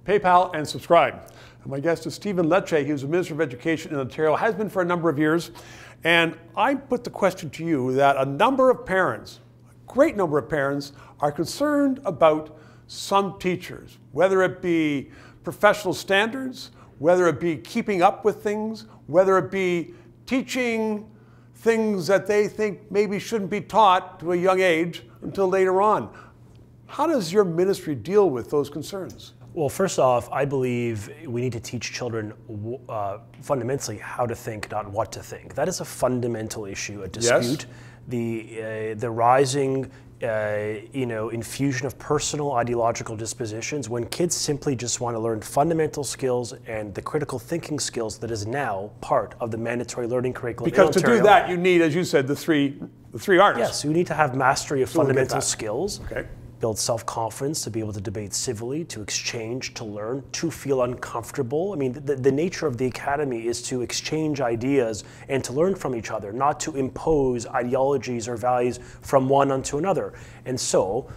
PayPal, and subscribe. And my guest is Stephen Lecce. He was the Minister of Education in Ontario, has been for a number of years. And I put the question to you that a number of parents, a great number of parents, are concerned about some teachers, whether it be professional standards, whether it be keeping up with things, whether it be teaching things that they think maybe shouldn't be taught to a young age until later on. How does your ministry deal with those concerns? Well, first off, I believe we need to teach children fundamentally how to think, not what to think. That is a fundamental issue, a dispute. Yes. The rising infusion of personal ideological dispositions, when kids simply just want to learn fundamental skills and the critical thinking skills that is now part of the mandatory learning curriculum in Ontario. Because to do that, you need, as you said, the three R's. Yes, you need to have mastery of fundamental skills. Okay. Build self-confidence to be able to debate civilly, to exchange, to learn, to feel uncomfortable. I mean, the nature of the academy is to exchange ideas and to learn from each other, not to impose ideologies or values from one onto another. And so,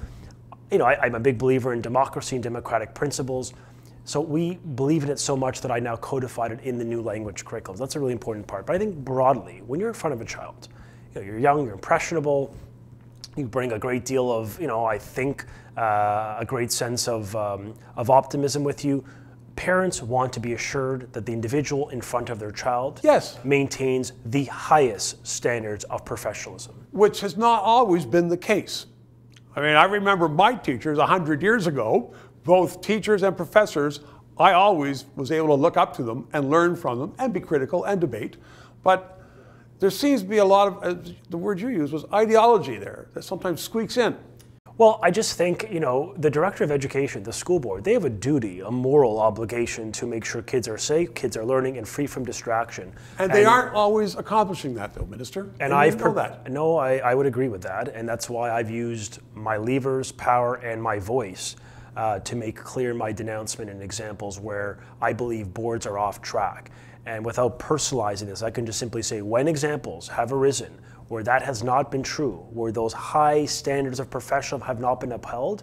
I'm a big believer in democracy and democratic principles. So we believe in it so much that I now codified it in the new language curriculum. That's a really important part. But I think broadly, when you're in front of a child, you're young, you're impressionable, you bring a great deal of, I think, a great sense of optimism with you. Parents want to be assured that the individual in front of their child maintains the highest standards of professionalism. Which has not always been the case. I mean, I remember my teachers 100 years ago, both teachers and professors, I always was able to look up to them and learn from them and be critical and debate. But there seems to be a lot of, the word you used was ideology there, that sometimes squeaks in. Well, I just think, the Director of Education, the school board, they have a duty, a moral obligation to make sure kids are safe, kids are learning, and free from distraction. And they aren't always accomplishing that, though, Minister. And I would agree with that, and that's why I've used my levers, power, and my voice to make clear my denouncement and examples where I believe boards are off track. And without personalizing this, I can just simply say when examples have arisen where that has not been true, where those high standards of professionalism have not been upheld,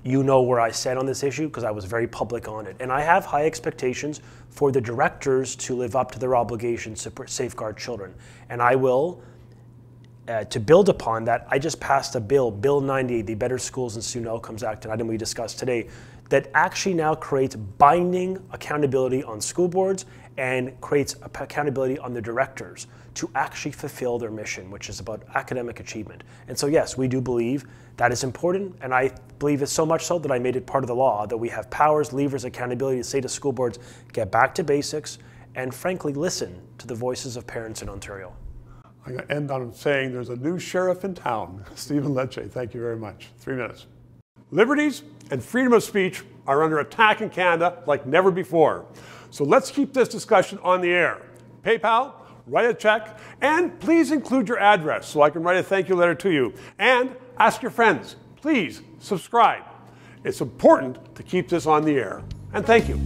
you know where I stand on this issue because I was very public on it. And I have high expectations for the directors to live up to their obligations to safeguard children. And I will, to build upon that, I just passed a bill, Bill 98, the Better Schools and Student Outcomes Act, an item we discussed today, that actually now creates binding accountability on school boards and creates accountability on the directors to actually fulfill their mission, which is about academic achievement. And so yes, we do believe that is important, and I believe it so much so that I made it part of the law, that we have powers, levers, accountability to say to school boards, get back to basics, and frankly listen to the voices of parents in Ontario. I'm going to end on saying there's a new sheriff in town. Stephen Lecce, thank you very much. 3 minutes. Liberties and freedom of speech are under attack in Canada like never before. So let's keep this discussion on the air. PayPal, write a check, and please include your address so I can write a thank you letter to you. And ask your friends, please subscribe. It's important to keep this on the air. And thank you.